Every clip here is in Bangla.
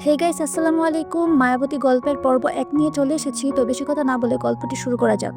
হে গাইস, আসসালামু আলাইকুম। মায়াবতী গল্পের পর্ব ১ নিয়ে চলে এসেছি। তো বেশি কথা না বলে গল্পটি শুরু করা যাক।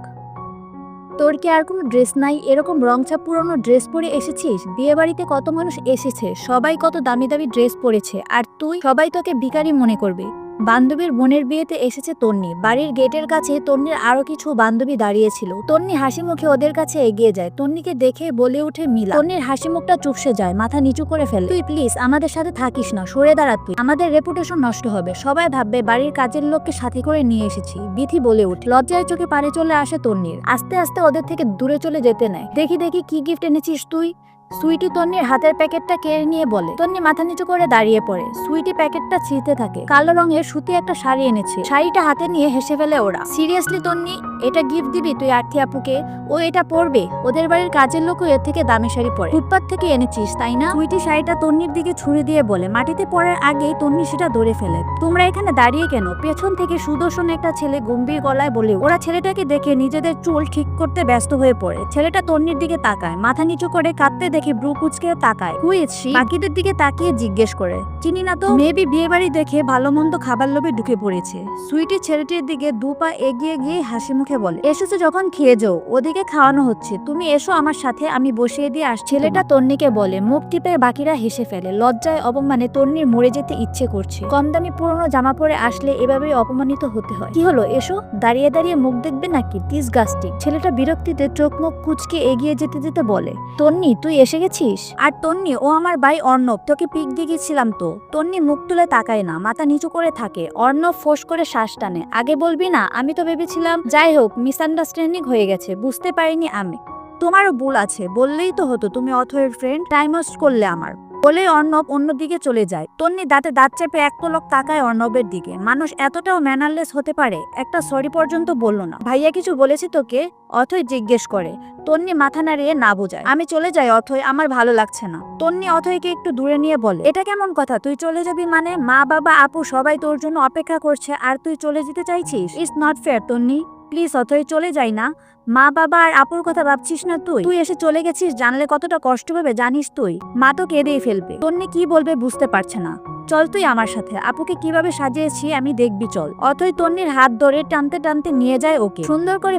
তোর কি আর কোনো ড্রেস নাই? এরকম রংছাপ পুরনো ড্রেস পরে এসেছিস? বিয়ে বাড়িতে কত মানুষ এসেছে, সবাই কত দামি দামি ড্রেস পরেছে, আর তুই? সবাই তোকে ভিখারি মনে করবে। বান্ধবীর বোনের বিয়েতে এসেছে তন্নি। বাড়ির গেটের কাছে তন্নির আরো কিছু বান্ধবী দাঁড়িয়েছিল। তন্নি হাসি মুখে ওদের কাছে এগিয়ে যায়। তন্নিকে দেখে বলে ওঠে মিলা। তন্নির হাসি মুখটা চুপসে যায়, মাথা নিচু করে ফেলে। তুই প্লিজ আমাদের সাথে থাকিস না, সরে দাঁড়া তুই। আমাদের রেপুটেশন নষ্ট হবে, সবাই ভাববে বাড়ির কাজের লোককে সাথে করে নিয়ে এসেছি। বিথি বলে ওঠে। লজ্জায় চোখে পানি চলে আসে তন্নির। আস্তে আস্তে ওদের থেকে দূরে চলে যেতে নেয়। দেখি দেখি কি গিফট এনেছিস তুই? সুইটি তন্নির হাতের প্যাকেটটা কেড়ে নিয়ে বলে। তন্নি মাথা নিচু করে দাঁড়িয়ে পড়ে। সুইটি প্যাকেটটা ছিঁড়তে থাকে। কালো রঙের সুতি একটা শাড়ি এনেছে। শাড়িটা হাতে নিয়ে হেসে ফেলে ওরা। সিরিয়াসলি তন্নি, এটা গিফট দিবি তুই আরতি আপুকে? ও এটা পরবে? ওদের বাড়ির কাজের লোকও এর থেকে দামি শাড়ি পরে। ফুটপাত থেকে এনেছিস তাই না? সুইটি শাড়িটা তন্নির দিকে ছুঁড়ে দিয়ে বলে। মাটিতে পড়ার আগেই তন্নি সেটা ধরে ফেলে। তোমরা এখানে দাঁড়িয়ে কেন? পেছন থেকে সুদর্শন একটা ছেলে গম্ভীর গলায় বলে। ওরা ছেলেটাকে দেখে নিজেদের চুল ঠিক করতে ব্যস্ত হয়ে পড়ে। ছেলেটা তন্নির দিকে তাকায়, মাথা নিচু করে কাঁদতে দেখে ব্রু কুচকে তাকায়। Who is she? বাকিদের দিকে তাকিয়ে জিজ্ঞেস করে, চিনি না তো। মেবি বিয়ে বাড়ি দেখে ভালো মন্দ খাবার লোভে ঢুকে পড়েছে। সুইটি ছেলেটির দিকে 2 পা এগিয়ে গিয়ে হাসি মুখে বলে, এসেছো যখন খেয়ে যাও, ওদিকে খাওয়ানো হচ্ছে, তুমি এসো আমার সাথে, আমি বসিয়ে দিয়ে আসছি। ছেলেটা তন্নিকে বলে। মুখ টিপে বাকিরা হেসে ফেলে। লজ্জায় অপমানে তন্নির মরে যেতে ইচ্ছে করছে। কম দামি পুরনো জামা পরে আসলে এভাবেই অপমানিত হতে হয়। কি হলো, এসো। দাঁড়িয়ে দাঁড়িয়ে মুখ দেখবে নাকি? ডিসগাস্টিং। ছেলেটা বিরক্তিতে চোখ মুখ কুচকে এগিয়ে যেতে যেতে বলে, তন্নি তুই এসে গেছিস? আর তন্নি, ও আমার ভাই অর্ণব, তোকে পিক দিয়ে গেছিলাম তো। তন্নি মুখ তুলে তাকায় না, মাথা নিচু করে থাকে। অর্ণব ফোঁস করে শ্বাস টানে। আগে বলবি না? আমি তো ভেবেছিলাম। যাই হোক, মিসআন্ডারস্ট্যান্ডিং হয়ে গেছে, বুঝতে পারিনি আমি। তোমারও ভুল আছে, বললেই তো হতো। তুমি অথয়ের ফ্রেন্ড, টাইম ওয়েস্ট করলে আমার। বলে অর্ণব অন্যদিকে চলে যায়। তন্নি দাঁতে দাঁত চেপে এক পলক তাকায় অর্ণবের দিকে। মানুষ এতটাও ম্যানারলেস হতে পারে? একটা সরি পর্যন্ত বলল না। ভাইয়া কিছু বলেছে তোকে? অথয় জিজ্ঞেস করে। তন্নি মাথা নাড়িয়ে না বোঝায়। আমি চলে যাই অথয়, আমার ভালো লাগছে না। তন্নি অথয়কে একটু দূরে নিয়ে বলে, এটা কেমন কথা? তুই চলে যাবি মানে? মা বাবা আপু সবাই তোর জন্য অপেক্ষা করছে, আর তুই চলে যেতে চাইছিস? It's not fair Tonni, please অথয় চলে যাই না। মা বাবা আর আপুর কথা ভাবছিস না তুই? তুই এসে চলে গেছিস, জানলে কতটা কষ্ট পাবে জানিস তুই? মা তো কেঁদেই ফেলবে। তন্নি কি বলবে বুঝতে পারছে না। চল তুই আমার সাথে, আপুকে কিভাবে সাজিয়েছি আমি দেখবি, চল। অথই তন্নির হাত ধরে টানতে টানতে নিয়ে যায় ওকে। সুন্দর করে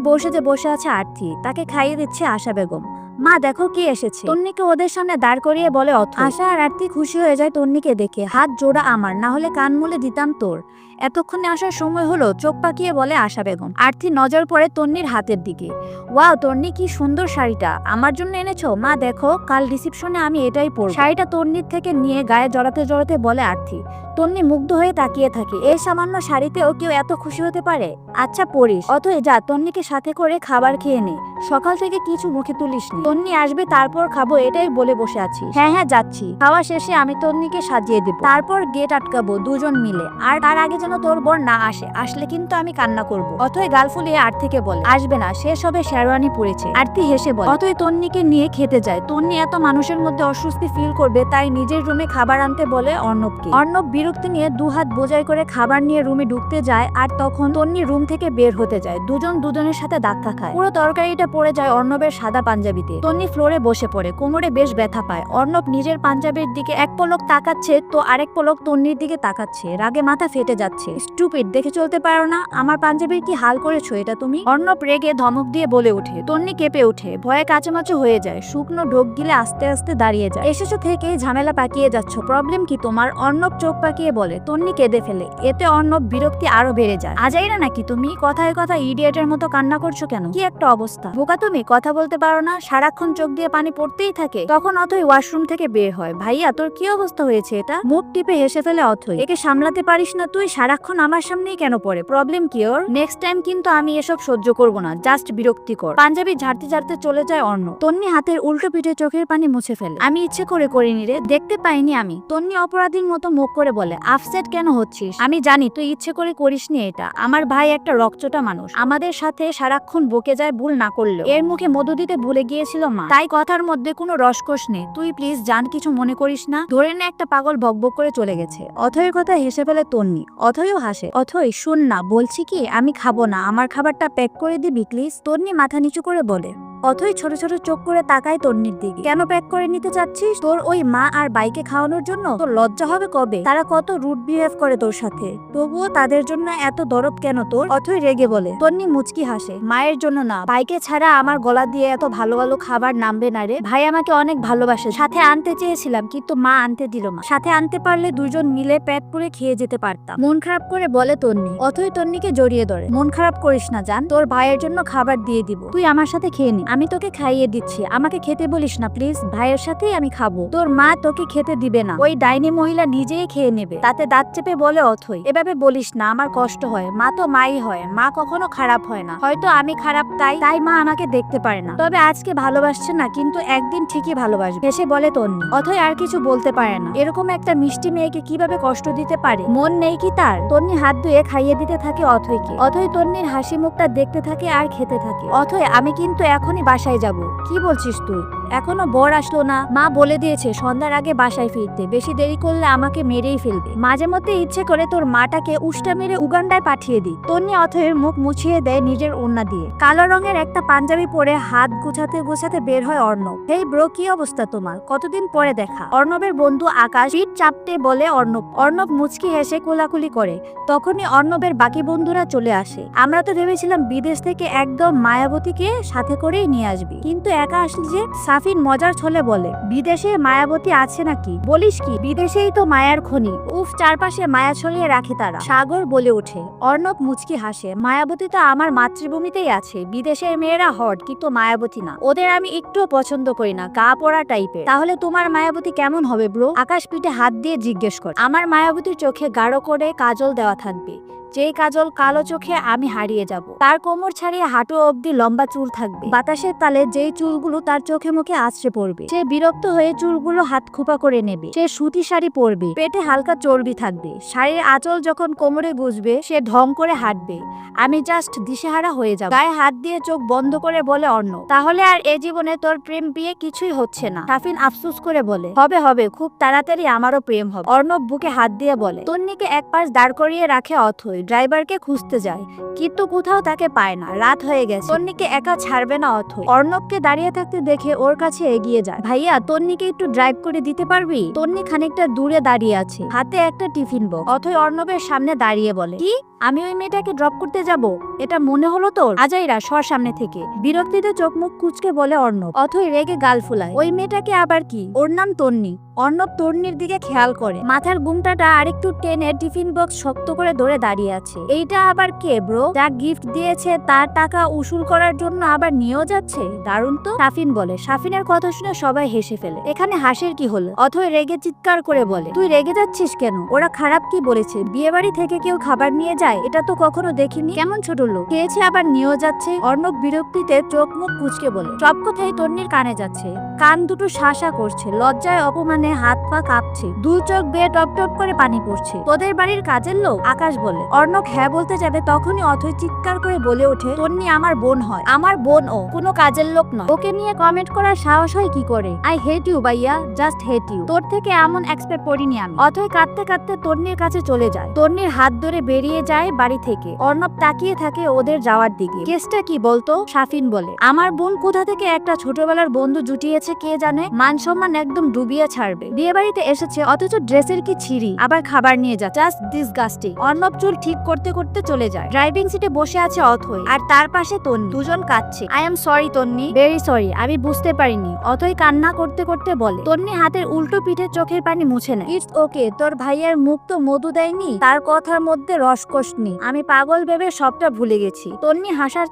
বসে আছে আরতি, তাকে খাইয়ে দিচ্ছে আশা বেগম। মা দেখো কে এসেছে। তন্নিকে ওদের সামনে দাঁড় করিয়ে বলে অথই। আশা আর আরতি খুশি হয়ে যায় তন্নিকে দেখে। হাত জোড়া আমার, না হলে কান মুলে দিতাম তোর। এতক্ষণে আসার সময় হলো, চোখ পাকিয়ে বলে আশা বেগম। আরতি নজর পড়ে তন্নির হাতের দিকে। ওয়াও তন্নি, কি সুন্দর শাড়িটা, আমার জন্য এনেছো? মা দেখো, কাল রিসেপশনে আমি এটাই পরব। শাড়িটা তন্নির থেকে নিয়ে গায়ে জড়াতে জড়াতে বলে আরতি। তন্নি মুগ্ধ হয়ে তাকিয়ে থাকে। এই সামান্য শাড়িতেও কেউ এত খুশি হতে পারে? আচ্ছা পরিস। অথই যা, তন্নিকে সাথে করে খাবার খেয়ে নে। সকাল থেকে কিছু মুখে তুলিসনি। তন্নি আসবে তারপর খাবো, এটাই বলে বসে আছি। হ্যাঁ হ্যাঁ যাচ্ছি। খাওয়া শেষে আমি তন্নিকে সাজিয়ে দেব, তারপর গেট আটকাবো দুজন মিলে। আর তার আগে যেন তোর বর না আসে, আসলে কিন্তু আমি কান্না করব। অথই গাল ফুলিয়ে আরতিকে বলে, আসবে না, শেষ হবে শেরওয়ানি পরেছে। আরতি হেসে বলে। অথই তন্নিকে নিয়ে খেতে যায়। তন্নি এত মানুষের মধ্যে অস্বস্তি ফিল করবে, তাই নিজের রুমে খাবার আনতে বলে অর্ণবকে। অর্ণব বিরক্তি নিয়ে 2 হাত বোঝাই করে খাবার নিয়ে রুমে ঢুকতে যায়, আর তখন তন্নি রুম থেকে বের হতে যায়। দুজন দুজনের সাথে ধাক্কা খায়। পুরো তরকারিটা পড়ে যায় অর্ণবের সাদা পাঞ্জাবিতে। তন্নি ফ্লোরে বসে পড়ে, কোমরে বেশ ব্যথা পায়। অর্ণব নিজের পাঞ্জাবির দিকে এক পলক তাকাচ্ছে, তো আরেক পলক তন্নির দিকে তাকাচ্ছে। রাগে মাথা ফেটে যাচ্ছে। স্টুপিড, দেখে চলতে পারো না? আমার পাঞ্জাবির কি হাল করেছো এটা তুমি? অর্ণব রেগে ধমক দিয়ে বলে ওঠে। তন্নি কেঁপে ওঠে, ভয়ে কাঁচামাচো হয়ে যায়। শুকনো ঢোক গিলে আস্তে আস্তে দাঁড়িয়ে যায়। এসেছো থেকে ঝামেলা পাকিয়ে যাচ্ছ, প্রবলেম কি তোমার? অর্ণব চোখ পাকিয়ে বলে। তন্নি কেঁদে ফেলে। এতে অর্ণব বিরক্তি আরো বেড়ে যায়। আজাইরা নাকি তুমি? কথায় কথা ইডিয়েটের মতো কান্না করছো কেন? কি একটা অবস্থা, বোকা তুমি, কথা বলতে পারো না? সারাক্ষণ চোখ দিয়ে পানি পড়তেই থাকে। তখন অথই ওয়াশরুম থেকে বের হয়। ভাইয়া তোর কি অবস্থা হয়েছে? এটা মুখ টিপে হেসে ফেলে অথই। একে সামলাতে পারিস না তুই? সারাক্ষণ আমার সামনেই কেন পড়ে? প্রবলেম কি ওর? নেক্সট টাইম কিন্তু আমি এসব সহ্য করবো না, জাস্ট বিরক্তিকর। পাঞ্জাবি ঝাড়তে ঝাড়তে চলে যায় অর্ণব। তন্নি হাতের উল্টো পিঠে চোখের পানি মুছে ফেলে। আমি ইচ্ছে করে করিনি রে, দেখতে পাইনি আমি। তন্নি অপরাধীর মতো মুখ করে বলে, আপসেট কেন হচ্ছিস? আমি জানি তুই ইচ্ছে করে করিসনি এটা। আমার ভাই একটা রকচটা মানুষ, আমাদের সাথে সারাক্ষণ বকে যায় ভুল না করলেও। এর মুখে মধু দিতে ভুলে গিয়েছিল মা, তাই কথার মধ্যে কোনো রসকস নেই। তুই প্লিজ জান, কিছু মনে করিস না। ধরে নে একটা পাগল বকবক করে চলে গেছে। অথয়ের কথা হেসে ফেলে তন্নি। অথয়ও হাসে। অথয় শুন না, বলছি কি আমি খাবো না, আমার খাবারটা প্যাক করে দিবি প্লিজ? তন্নি মাথা নিচু করে বলে। অথই ছোট ছোট চোখ করে তাকায় তন্নির দিকে। কেন প্যাক করে নিতে চাচ্ছিস? তোর ওই মা আর বাইকে খাওয়ানোর জন্য? তোর লজ্জা হবে কবে? তারা কত রুড বিহেভ করে তোর সাথে, তবুও তাদের জন্য এত দরদ কেন তোর? অথই রেগে বলে। তন্নি মুচকি হাসে। মায়ের জন্য না, বাইকে ছাড়া আমার গলা দিয়ে এত ভালো ভালো খাবার নামবে না রে। ভাই আমাকে অনেক ভালোবাসে, সাথে আনতে চেয়েছিলাম কিন্তু মা আনতে দিল না। সাথে আনতে পারলে দুজন মিলে পেট পুরে খেয়ে যেতে পারতাম। মন খারাপ করে বলে তন্নি। অথই তন্নিকে জড়িয়ে ধরে। মন খারাপ করিস না জান, তোর ভাইয়ের জন্য খাবার দিয়ে দিব, তুই আমার সাথে খেয়ে নি। আমি তোকে খাইয়ে দিচ্ছি, আমাকে খেতে বলিস না প্লিজ, ভাইয়ের সাথেই আমি খাবো। তোর মা তোকে খেতে দিবে না, ওই ডাইনি মহিলা নিজেই খেয়ে নেবে। তাতে দাঁত চেপে বলে অথই। এভাবে বলিস না, আমার কষ্ট হয়। মা তো মাই হয়, মা কখনো খারাপ হয় না। হয়তো আমি খারাপ তাই মা আমাকে দেখতে পারে না। তবে আজকে ভালোবাসছে না, কিন্তু একদিন ঠিকই ভালোবাসবে, হেসে বলে তন্নি। অথই আর কিছু বলতে পারে না। এরকম একটা মিষ্টি মেয়েকে কিভাবে কষ্ট দিতে পারে? মন নেই কি তার? তন্নি হাত ধুয়ে খাইয়ে দিতে থাকে অথইকে। অথই তন্নির হাসি মুখটা দেখতে থাকে আর খেতে থাকে। অথই, আমি কিন্তু এখনই বাসায় যাব। কি বলছিস তুই? এখনো বর আসলো না? মা বলে দিয়েছে সন্ধ্যার আগে বাসায় ফিরতে, বেশি দেরি করলে আমাকে মেরেই ফেলবে। মাঝে মধ্যে ইচ্ছে করে তোর মাটাকে উষ্টা মেরে উগান্ডায় পাঠিয়ে দিই। তন্নি অথয়ের মুখ মুছিয়ে দেয় নিজের ওড়না দিয়ে। কালো রঙের একটা পাঞ্জাবি পরে হাত গুছাতে গুছাতে বের হয় অর্ণব। হেই ব্রো, কি অবস্থা তোমার? কতদিন পরে দেখা। অর্ণবের বন্ধু আকাশ পিঠ চাপতে বলে অর্ণব। অর্ণব মুচকি হেসে কোলাকুলি করে। তখনই অর্ণবের বাকি বন্ধুরা চলে আসে। আমরা তো ভেবেছিলাম বিদেশ থেকে একদম মায়াবতীকে সাথে করেই নিয়ে আসবি, কিন্তু একা আসলি যে? সাফিন মজার ছলে বলে। বিদেশে মায়াবতী আছে নাকি? বলিস কি? বিদেশেই তো মায়ার খনি। উফ, চারপাশে মায়া ছড়িয়ে রাখে তারা। সাগর বলে ওঠে। অর্ণব মুচকি হাসে। মায়াবতী তো আমার মাতৃভূমিতেই আছে। বিদেশের মেয়েরা হট, কিন্তু মায়াবতী না। ওদের আমি একটুও পছন্দ করি না, গা পড়া টাইপের। তাহলে তোমার মায়াবতী কেমন হবে ব্রো? আকাশ পিঠে হাত দিয়ে জিজ্ঞেস করে। আমার মায়াবতীর চোখে গাঢ় করে কাজল দেওয়া থাকবে, যেই কাজল কালো চোখে আমি হারিয়ে যাব। তার কোমর ছাড়িয়ে হাঁটু অব্দি লম্বা চুল থাকবে, বাতাসের তালে যেই চুলগুলো তার চোখে মুখে আছড়ে পড়বে। সে বিরক্ত হয়ে চুলগুলো হাত খোপা করে নেবে। সে সুতি শাড়ি পরবে, পেটে হালকা চর্বি থাকবে। শাড়ির আঁচল যখন কোমরে গুজবে, সে ঢং করে হাঁটবে। আমি জাস্ট দিশেহারা হয়ে যাব। গায়ে হাত দিয়ে চোখ বন্ধ করে বলে অর্ণব। তাহলে আর এ জীবনে তোর প্রেম বিয়ে কিছুই হচ্ছে না। সাফিন আফসোস করে বলে। হবে হবে, খুব তাড়াতাড়ি আমারও প্রেম হবে। অর্ণব বুকে হাত দিয়ে বলে। তন্নিকে এক পাশ দাঁড় করিয়ে রাখে অথই। ড্রাইভারকে খুঁজতে যায়, কিন্তু কোথাও তাকে পায় না। রাত হয়ে গেছে। তন্নিকে একা ছাড়বে না অথই। অর্ণবকে দাঁড়িয়ে থাকতে দেখে ওর কাছে এগিয়ে যায়। ভাইয়া, তন্নিকে একটু ড্রাইভ করে দিতে পারবি? তন্নি খানিকটা দূরে দাঁড়িয়ে আছে, হাতে একটা টিফিন বক্স। অথই অর্ণবের সামনে দাঁড়িয়ে বলে। কি? আমি ওই মেয়েটাকে ড্রপ করতে যাব? এটা মনে হলো তোর? আজাইরা, সর সামনে থেকে। বিরক্তিতে চোখ মুখ কুচকে বলে অর্ণব। অথই রেগে গাল ফুলায়। ওই মেয়েটাকে আবার কি? ওর নাম তন্নি। অর্ণব তন্নির দিকে খেয়াল করে। মাথার ঘুমটাটা আরেকটু টেনে টিফিন বক্স শক্ত করে ধরে দাঁড়িয়ে আছে। এইটা আবার কে ব্রো? যা গিফট দিয়েছে তার টাকা উসুল করার জন্য আবার নিয়েও যাচ্ছে? দারুণ তো, সাফিন বলে। সাফিনের কথা শুনে সবাই হেসে ফেলে। এখানে হাসির কি হলো? অথই রেগে চিৎকার করে বলে। তুই রেগে যাচ্ছিস কেন? ওরা খারাপ কি বলেছে? বিয়ে বাড়ি থেকে কেউ খাবার নিয়ে যায়? এটা তো কখনো দেখিনি। কেমন ছোট লোক, খেয়েছে আবার নিয়েও যাচ্ছে। অর্ণব বিরক্তিতে চোখ মুখ কুচকে বলে। সব কথাই তন্নির কানে যাচ্ছে, কান দুটো শাসা করছে। লজ্জায় অপমানে হাত পা কাঁপছে, দুই চোখ বেয়ে টপ টপ করে পানি পড়ছে। তোদের বাড়ির কাজের লোক? আকাশ বলে। অর্ণব হ্যাঁ বলতে যাবে, তখনই অথই চিৎকার করে বলে ওঠে। তন্নি আমার বোন হয়। আমার বোন ও, কোনো কাজের লোক নয়। ওকে নিয়ে কমেন্ট করার সাহস হয় কি করে? আই হেট ইউ ভাইয়া, জাস্ট হেট ইউ। তোর থেকে এমন এক্সপেক্ট করিনি আমি। অথই কাঁদতে কাঁদতে তন্নির কাছে চলে যায়। তন্নির হাত ধরে বেরিয়ে যায় বাড়ি থেকে। অর্ণব তাকিয়ে থাকে ওদের যাওয়ার দিকে। কেসটা কি বলতো? সাফিন বলে। আমার বোন কোথা থেকে একটা ছোটবেলার বন্ধু জুটিয়েছে কে জানে। মান সম্মান একদম ডুবিয়ে ছাড়বে। বিয়ে বাড়িতে এসেছে অথচ ড্রেসের কি ছিঁড়ি, আবার খাবার নিয়ে যা, জাস্ট ডিসগাস্টিং। অর্ণব চুল ঠিক করতে করতে চলে যায়। ড্রাইভিং সিটে বসে আছে অথই, আর তার পাশে তন্নি। দুজন কাঁদছে। I am sorry Tonni, very sorry, আমি বুঝতে পারিনি। অথই কান্না করতে করতে বলে। তন্নি হাতের উল্টো পিঠে চোখের পানি মুছে নেয়। ইটস ওকে, তোর ভাইয়ের মুখ তো মধু দেয়নি, তার কথার মধ্যে রসকস নেই। আমি পাগল ভেবে সবটা ভুলে গেছি। তন্নি হাসার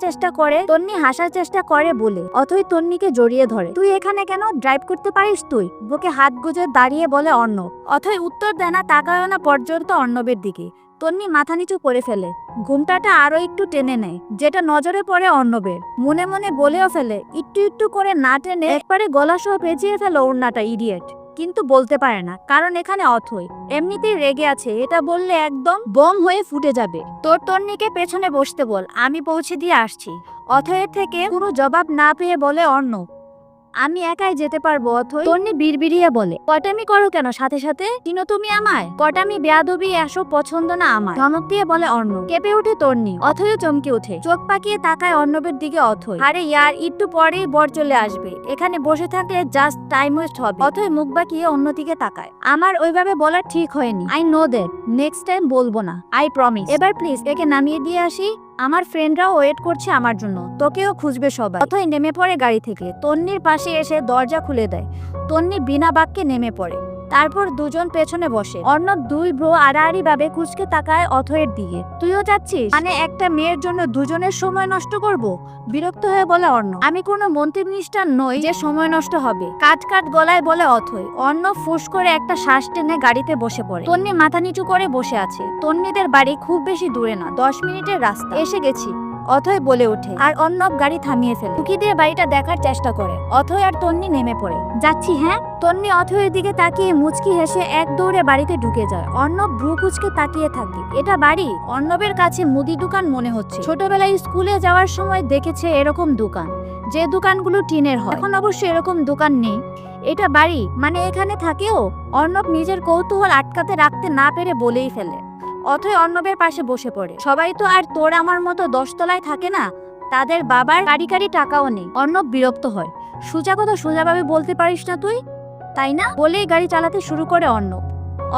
চেষ্টা করে বলে। অথই তন্নিকে জড়িয়ে ধরে। তুই এখানে কেন? ড্রাইভ করতে পারিস তুই? বুকে হাত গুজে দাঁড়িয়ে বলে অর্ণব। অথই উত্তর দেয় না, তাকায় না পর্যন্ত অর্ণবের দিকে। তন্নি মাথা নিচু করে ফেলে, ঘুমটাটা আরো একটু টেনে নেয়, যেটা নজরে পড়ে অর্ণবের। মনে মনে বলেও ফেলে, একটু একটু করে না টেনে একবারে গলা সহ পেঁচিয়ে ফেলো ওড়নাটা, ইডিয়েট। কিন্তু বলতে পারে না, কারণ এখানে অথই এমনিতেই রেগে আছে। এটা বললে একদম বম হয়ে ফুটে যাবে। তোর তন্নিকে পেছনে বসতে বল, আমি পৌঁছে দিয়ে আসছি। অথয়ের থেকে কোনো জবাব না পেয়ে বলে অর্ণব। আমি একাই যেতে পারবো অথই। তন্নি বিড়বিড়িয়ে বলে, কটামি করো কেন সাথে সাথে? চিনো তুমি আমায়? কটামি বেয়াদবি এসব পছন্দ না আমার, ধমক দিয়ে বলে অর্ণব। কেঁপে ওঠে তন্নি, অথইও চমকে ওঠে। চোখ পাকিয়ে তাকায় অর্ণবের দিকে অথই। আরে ইয়ার, একটু পরেই বর চলে আসবে, এখানে বসে থাকলে জাস্ট টাইম ওয়েস্ট হবে। অথই মুখ বাঁকিয়ে অন্যদিকে তাকায়। আমার ওইভাবে বলা ঠিক হয়নি। I know that, next time বলবো না, আই প্রমিস। এবার প্লিজ একে নামিয়ে দিয়ে আসি, আমার ফ্রেন্ডরাও ওয়েট করছে আমার জন্য, তোকেও খুঁজবে সবাই। অথই নেমে পড়ে গাড়ি থেকে, তন্নির পাশে এসে দরজা খুলে দেয়। তন্নি বিনা বাক্যে নেমে পড়ে। তারপর দুজন পেছনে বসে। অর্ণব দুই ব্রো আড়াআড়ি ভাবে কুঁচকে তাকায় অথয়ের দিকে। তুইও যাচ্ছিস? মানে একটা মেয়ের জন্য দুজনের সময় নষ্ট করব? বিরক্ত হয়ে বলে অর্ণব। আমি কোনো মন্ত্রী মিনিস্টার নই যে সময় নষ্ট হবে। কাট কাট গলায় বলে অথই। অর্ণব ফুস করে একটা শ্বাস টেনে গাড়িতে বসে পড়ে। তন্নি মাথা নিচু করে বসে আছে। তন্নিদের বাড়ি খুব বেশি দূরে না, 10 মিনিটের রাস্তা। এসে গেছি, অথই বলে ওঠে। আর অর্ণব গাড়ি থামিয়ে ফেলে। টুকিদের বাড়িটা দেখার চেষ্টা করে। অথই আর তন্নি নেমে পড়ে। যাচ্ছি হ্যাঁ? তন্নি অথইয়ের দিকে তাকিয়ে মুচকি হেসে এক দৌড়ে বাড়িতে ঢুকে যায়। অর্ণব ভ্রু কুঁচকে তাকিয়ে থাকে। এটা বাড়ি? অর্ণবের কাছে মুদি দোকান মনে হচ্ছে। ছোটবেলায় স্কুলে যাওয়ার সময় দেখেছে এরকম দোকান, যে দোকানগুলো টিনের হয়। এখন অবশ্য এরকম দোকান নেই। এটা বাড়ি মানে এখানে থাকেও? অর্ণব নিজের কৌতূহল আটকাতে রাখতে না পেরে বলেই ফেলে। অথই অর্ণবের পাশে বসে পড়ে। সবাই তো আর তোর আমার মতো 10 তলায় থাকে না, তাদের বাবার কারি কারি টাকাও নেই। অর্ণব বিরক্ত হয়। সোজা কথা সোজাভাবে বলতে পারিস না তুই, তাই না? বলেই গাড়ি চালাতে শুরু করে অর্ণব।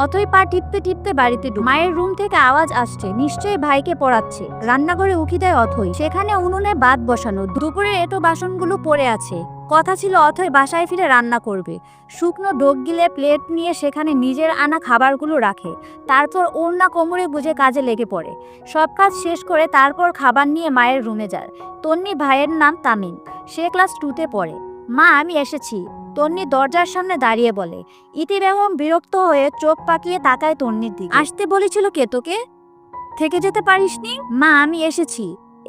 অথই পা টিপতে টিপতে বাড়িতে ঢুকে। মায়ের রুম থেকে আওয়াজ আসছে, নিশ্চয়ই ভাইকে পড়াচ্ছে। রান্নাঘরে উকি দেয় অথই। সেখানে উনুনে ভাত বসানো, দুপুরের এঁটো বাসনগুলো পড়ে আছে। কথা ছিল অথই বাসায় ফিরে রান্না করবে। শুকনো ঢোক গিলে প্লেট নিয়ে সেখানে নিজের আনা খাবারগুলো রাখে। তারপর ওড়না কোমরে গুজে কাজে লেগে পড়ে। সব কাজ শেষ করে তারপর খাবার নিয়ে মায়ের রুমে যায়। তন্নি ভাইয়ের নাম তামিম, সে ক্লাস 2তে পড়ে। মা আমি এসেছি, তন্নি দরজার সামনে দাঁড়িয়ে বলে। ইতি বেগম বিরক্ত হয়ে চোখ পাকিয়ে তাকায় তন্নির দিকে। আসতে বলেছিল কে তোকে? থেকে যেতে পারিসনি? মা আমি এসেছি,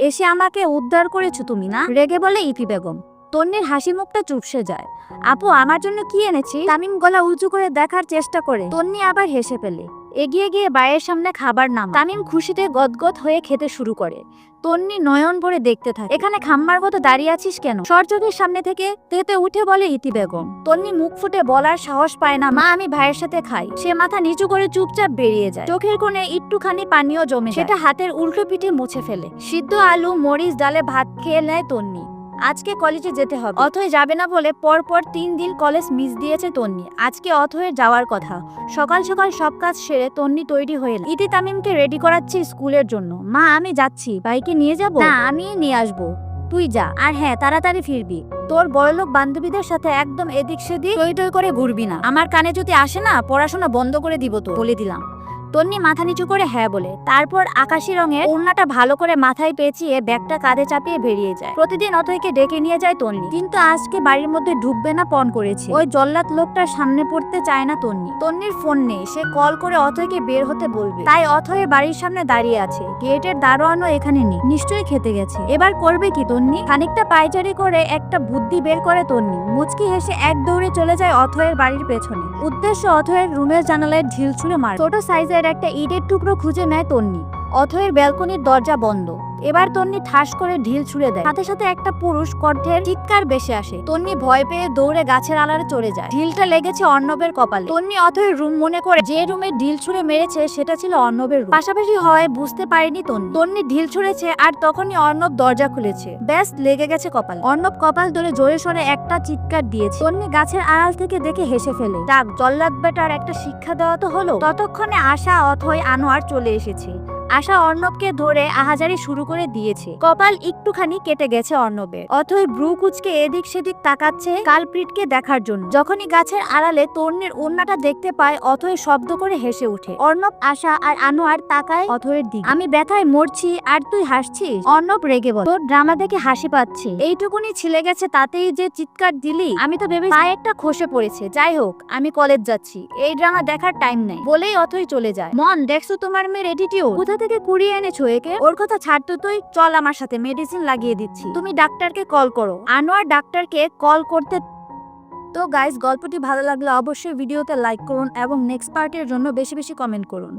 এসে আমাকে উদ্ধার করেছো তুমি না? রেগে বলে ইতি বেগম। তন্নির হাসি মুখটা চুপসে যায়। আপু আমার জন্য কি এনেছি? তামিম গলা উঁচু করে দেখার চেষ্টা করে। তন্নি আবার হেসে ফেলে। এগিয়ে গিয়ে বাইয়ের সামনে খাবার নাম। তামিম খুশিতে গদগদ হয়ে খেতে শুরু করে। তন্নি নয়ন ভরে দেখতে থাকে। এখানে খাম্মার মতো দাঁড়িয়ে আছিস কেন? সরচোখের সামনে থেকে তেতে উঠে বলে ইতি বেগম। তন্নি মুখ ফুটে বলার সাহস পায় না, মা আমি ভাইয়ের সাথে খাই। সে মাথা নিচু করে চুপচাপ বেরিয়ে যায়। চোখের কোণে একটুখানি পানিও জমে, সেটা হাতের উল্টো পিঠে মুছে ফেলে। সিদ্ধ আলু মরিচ ডালে ভাত খেয়ে নেয় তন্নি। আজকে কলেজে যেতে হবে। অথই যাবে না বলে পরপর 3 দিন কলেজ মিস দিয়েছে তন্নি। আজকে অথয়ের যাওয়ার কথা। সকাল সকাল সব কাজ সেরে তন্নি তৈরি হয়ে ইতি তামিমকে রেডি করাচ্ছে স্কুলের জন্য। মা আমি যাচ্ছি, ভাইকে নিয়ে যাব? না আমি নিয়ে আসবো, তুই যা। আর হ্যাঁ তাড়াতাড়ি ফিরবি। তোর বড়লোক বান্ধবীদের সাথে একদম এদিক সেদিক টই টই করে ঘুরবি না। আমার কানে যদি আসে না পড়াশোনা বন্ধ করে দিব তো, বলে দিলাম। তন্নি মাথা নিচু করে হ্যাঁ বলে। তারপর আকাশি রঙের ওড়নাটা ভালো করে মাথায় পেঁচিয়ে ব্যাগটা কাঁধে চাপিয়ে বেরিয়ে যায়। প্রতিদিন অথইকে ডেকে নিয়ে যায় তন্নি, কিন্তু আজকে বাড়ির মধ্যে ঢুকবে না পণ করেছে। ওই জল্লাদ লোকটার সামনে পড়তে চায় না তন্নি। তন্নির ফোন নেই, সে কল করে অথইকে বের হতে বলবে। তাই অথই বাড়ির সামনে দাঁড়িয়ে আছে। গেটের দারোয়ানও এখানে নেই, নিশ্চয়ই খেতে গেছে। এবার করবে কি তন্নি? খানিকটা পায়চারি করে একটা বুদ্ধি বের করে তন্নি। মুচকি হেসে এক দৌড়ে চলে যায় অথয়ের বাড়ির পেছনে। উদ্দেশ্য অথয়ের রুমের জানালায় ঢিল ছুঁড়ে মার। ছোট সাইজের একটা ইটের টুকরো খুঁজে নেয় তন্নি। অথয়ের ব্যালকনির দরজা বন্ধ। এবার তন্নি ঠাস করে ঢিল ছুঁড়ে দেয়। সাথে সাথে একটা পুরুষ কণ্ঠের চিৎকার ভেসে আসে। তন্নি ভয় পেয়ে দৌড়ে গাছের আড়ালে চলে যায়। ঢিলটা লেগেছে অর্ণবের কপালে। তন্নি অথয়ের রুম মনে করে যে রুমে ঢিল ছুঁড়ে মেরেছে সেটা ছিল অর্ণবের রুম। পাশাপাশি হওয়ায় বুঝতে পারেনি তন্নি। তন্নি ঢিল ছুঁড়েছে আর তখনই অর্ণব দরজা খুলেছে। ব্যাস লেগে গেছে কপাল। অর্ণব কপাল ধরে জোরে সরে একটা চিৎকার দিয়েছে। তন্নি গাছের আড়াল থেকে দেখে হেসে ফেলে। যাক জল্লাদ বেটার একটা শিক্ষা দেওয়া তো হলো। ততক্ষণে আশা অথই আনোয়ার চলে এসেছে। আশা অর্ণবকে ধরে আহাজারি শুরু করে দিয়েছে। কপাল একটুখানি কেটে গেছে অর্ণবের। অথই ব্রু কুচকে এদিক সেদিক তাকাচ্ছে কালপ্রিটকে দেখার জন্য। যখনই গাছের আড়ালে তন্নির ওড়নাটা দেখতে পায় অথই শব্দ করে হেসে ওঠে। অর্ণব আশা আর আনোয়ার তাকায় অথয়ের দিকে। আমি ব্যথায় মরছি আর তুই হাসছিস? অর্ণব রেগে বলে। তোর ড্রামা দেখে হাসি পাচ্ছে। এইটুকুনি ছিলে গেছে তাতেই যে চিৎকার দিলি? আমি তো ভেবে পায়ে একটা খসে পড়েছে। যাই হোক আমি কলেজ যাচ্ছি, এই ড্রামা দেখার টাইম নেই। বলেই অথই চলে যায়। মন দেখছো তোমার মেয়ের এটিটিউড? কোথা থেকে কুড়িয়ে এনেছো একে? ওর কথা ছাড়তো তুই, চল আমার সাথে, মেডিসিন লাগিয়ে দিচ্ছি। তুমি ডাক্তারকে কল করো। আনোয়ার ডাক্তারকে কল করতে। তো গাইস গল্পটি ভালো লাগলে অবশ্যই ভিডিওতে লাইক করুন এবং নেক্সট পার্টের জন্য বেশি বেশি কমেন্ট করুন।